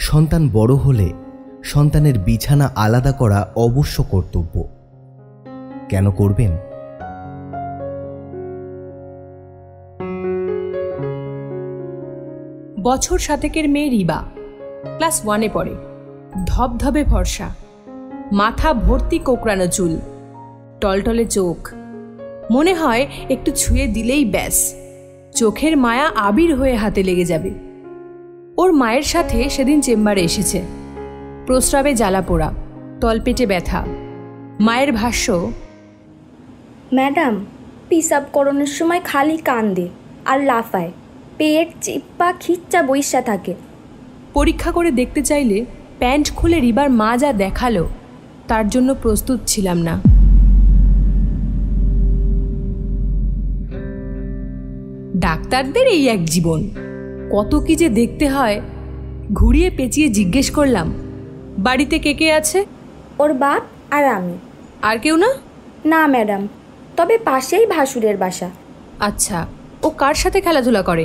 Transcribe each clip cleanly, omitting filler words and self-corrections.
সন্তান বড় হলে সন্তানের বিছানা আলাদা করা অবশ্য কর্তব্য। কেন করবেন? বছর 7 মেয়ে রিবা, ক্লাস 1-এ পড়ে। ধবধবে ফর্সা, মাথা ভর্তি কোকড়ানো চুল, টলটলে চোখ, মনে হয় একটু ছুঁয়ে দিলেই ব্যাস চোখের মায়া আবির হয়ে হাতে লেগে যাবে। ওর মায়ের সাথে সেদিন চেম্বারে এসেছে। প্রস্রাবে জ্বালা পোড়া, তলপেটে ব্যথা। মায়ের ভাষ্য, ম্যাডাম পিসাব করানোর সময় খালি কান্দে আর লাফায়, পেট চিপ্পা খিচ্চা বইসা থাকে। পরীক্ষা করে দেখতে চাইলে প্যান্ট খুলে রিবার মা যা দেখালো তার জন্য প্রস্তুত ছিলাম না। ডাক্তারদের এই এক জীবন, কত কি যে দেখতে হয়। ঘুরিয়ে পেঁচিয়ে জিজ্ঞেস করলাম, বাড়িতে কে কে আছে? ওর বাপ আর আমি। আর কেউ না? না ম্যাডাম, তবে পাশেই ভাসুরের বাসা। আচ্ছা, ও কার সাথে খেলাধুলা করে?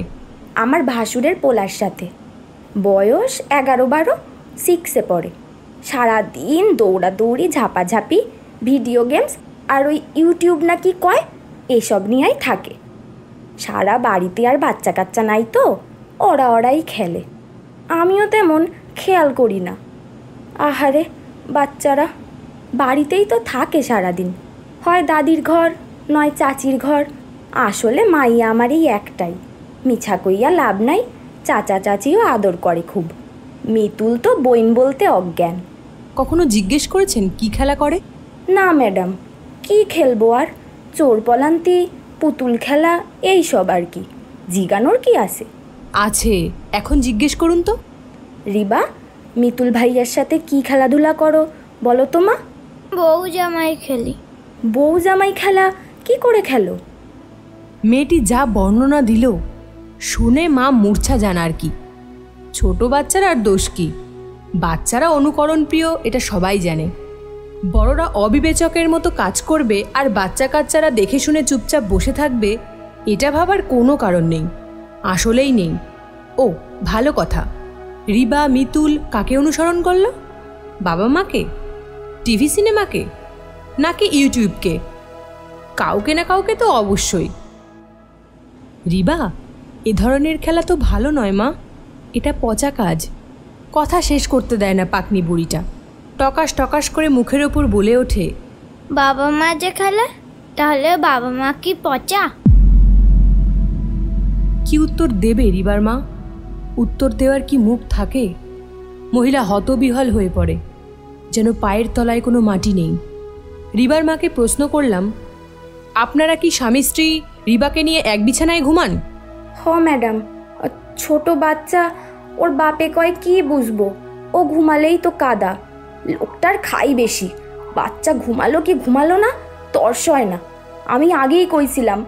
আমার ভাসুরের পোলার সাথে। বয়স 11-12, 6-এ পড়ে। সারাদিন দৌড়াদৌড়ি, ঝাপাঝাপি, ভিডিও গেমস আর ওই ইউটিউব না কি কয় এসব নিয়েই থাকে। সারা বাড়িতে আর বাচ্চা কাচ্চা নাই তো, ওরাই খেলে। আমিও তেমন খেয়াল করি না। আহারে বাচ্চারা, বাড়িতেই তো থাকে সারাদিন, হয় দাদির ঘর নয় চাচির ঘর। আসলে মাইয়া আমারই একটাই, মিছা কইয়া লাভ নাই। চাচা চাচিও আদর করে খুব। মিতুল তো বইন বলতে অজ্ঞান। কখনো জিজ্ঞেস করেছেন কি খেলা করে? না ম্যাডাম, কি খেলবো আর, চোর পলান্তি, পুতুল খেলা, এই সব আর কি। জিগানোর কি আছে? আছে, এখন জিজ্ঞেস করুন তো। রিবা, মিতুল ভাইয়ার সাথে কি খেলাধুলা করো বলো তো মা? বউ জামাই খেলি। বউ জামাই খেলা কি করে খেলো? মেয়েটি যা বর্ণনা দিল শুনে মা মূর্ছা যান আর কি। ছোট বাচ্চারা আর দোষ কি? বাচ্চারা অনুকরণ প্রিয়, এটা সবাই জানে। বড়রা অবিবেচকের মতো কাজ করবে আর বাচ্চা কাচ্চারা দেখে শুনে চুপচাপ বসে থাকবে, এটা ভাবার কোনো কারণ নেই, আসলেই নেই। ও ভালো কথা, রিবা মিতুল কাকে অনুসরণ করল? বাবা মাকে, টিভি সিনেমাকে, নাকি ইউটিউবকে? কাউকে না কাউকে তো অবশ্যই। রিবা, এ ধরনের খেলা তো ভালো নয় মা, এটা পচা কাজ। কথা শেষ করতে দেয় না পাকনি বুড়িটা। টকাস টকাস করে মুখের ওপর বলে ওঠে, বাবা মা যে খেলে, তাহলে বাবা মা কি পচা? কি উত্তর দেবে রিবার মা? উত্তর দেওয়ার কি মুখ থাকে? মহিলা হতবিহ্বল হয়ে পড়ে, যেন পায়ের তলায় কোনো মাটি নেই। রিবার মাকে প্রশ্ন করলাম, আপনারা কি স্বামী স্ত্রী রিবাকে নিয়ে এক বিছানায় ঘুমান? হ ম্যাডাম, ছোট বাচ্চা, ওর বাপে কয় কি বুঝবো, ও ঘুমালেই তো কাদা। লোকটার খাই বেশি, বাচ্চা ঘুমালো কি ঘুমালো না তর্স হয় না। আমি আগেই কইছিলাম।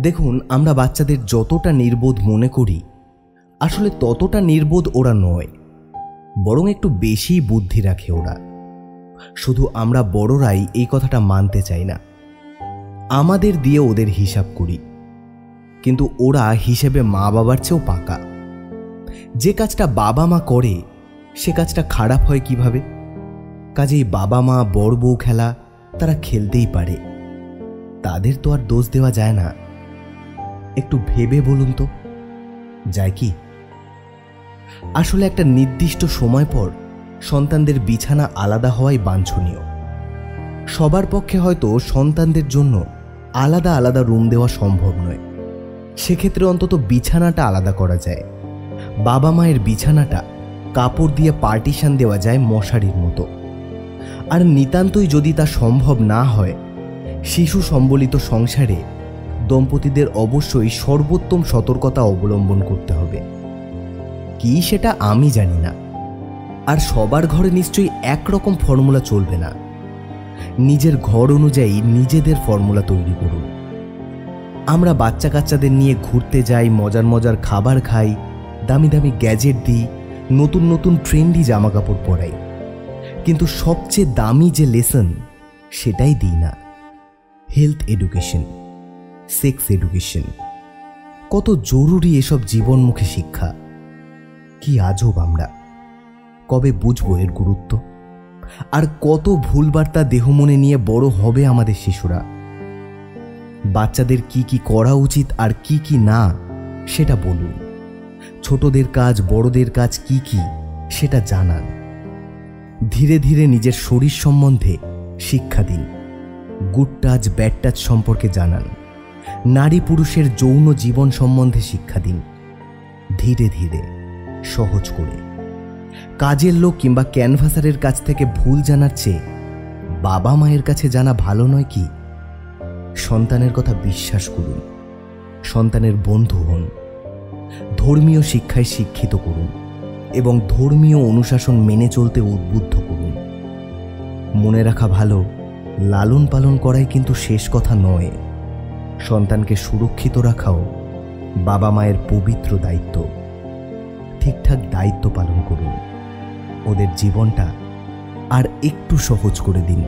দেখুন, আমরা বাচ্চাদের যতটা নির্বোধ মনে করি, আসলে ততটা নির্বোধ ওরা নয়, বরং একটু বেশি বুদ্ধি রাখে ওরা। শুধু আমরা বড়রাই এই কথাটা মানতে চাই না। আমাদের দিয়ে ওদের হিসাব করি, কিন্তু ওরা হিসেবে মা বাবার চেয়েও পাকা। যে কাজটা বাবা মা করে সে কাজটা খারাপ হয় কিভাবে? কাজেই বাবা মা বড় বউ খেলা তারা খেলতেই পারে, তাদের তো আর দোষ দেওয়া যায় না। একটু ভেবে বলুন তো, যায় কি? আসলে একটা নির্দিষ্ট সময় পর সন্তানদের বিছানা আলাদা হওয়াই বাঞ্ছনীয়। সবার পক্ষে হয়তো সন্তানদের জন্য আলাদা আলাদা রুম দেওয়া সম্ভব নয়, সেক্ষেত্রে অন্তত বিছানাটা আলাদা করা যায়। বাবা মায়ের বিছানাটা কাপড় দিয়ে পার্টিশন দেওয়া যায় মশারির মতো। আর নিতান্তই যদি তা সম্ভব না হয়, শিশু সম্বলিত সংসারে দম্পতিদের অবশ্যই সর্বোত্তম সতর্কতা অবলম্বন করতে হবে। কি সেটা আমি জানি না, আর সবার ঘরে নিশ্চয়ই একরকম ফর্মুলা চলবে না। নিজের ঘর অনুযায়ী নিজেদের ফর্মুলা তৈরি করুন। আমরা বাচ্চা কাচ্চাদের নিয়ে ঘুরতে যাই, মজার মজার খাবার খাই, দামি দামি গ্যাজেট দিই, নতুন নতুন ট্রেন্ডি জামা কাপড় পরাই, কিন্তু সবচেয়ে দামি যে লেসন সেটাই দিই না, হেলথ এডুকেশন, সেক্স এডুকেশন। কত জরুরি এসব জীবনমুখী শিক্ষা। কি আজব আমরা, কবে বুঝবো এর গুরুত্ব? আর কত ভুলবার্তা দেহ মনে নিয়ে বড় হবে আমাদের শিশুরা। বাচ্চাদের কি কি করা উচিত আর কি কি না সেটা বলুন। ছোটদের কাজ বড়দের কাজ কি কি সেটা জানান। ধীরে ধীরে নিজের শরীর সম্বন্ধে শিক্ষা দিন। গুড টাচ ব্যাড টাচ সম্পর্কে জানান। নারী পুরুষের যৌন জীবন সম্বন্ধে শিক্ষা দিন, ধীরে ধীরে, সহজ করে। কাজের লোক কিংবা ক্যানভাসারের কাছ থেকে ভুল জানার চেয়ে বাবা মায়ের কাছে জানা ভালো নয় কি? সন্তানের কথা বিশ্বাস করুন, সন্তানের বন্ধু হন, ধর্মীয় শিক্ষায় শিক্ষিত করুন এবং ধর্মীয় অনুশাসন মেনে চলতে উদ্বুদ্ধ করুন। মনে রাখা ভালো, লালন পালন করাই কিন্তু শেষ কথা নয়। সন্তানকে সুরক্ষিত রাখাও বাবা মায়ের পবিত্র দায়িত্ব। ঠিকঠাক দায়িত্ব পালন করুন, ওদের জীবনটা আর একটু সহজ করে দিন।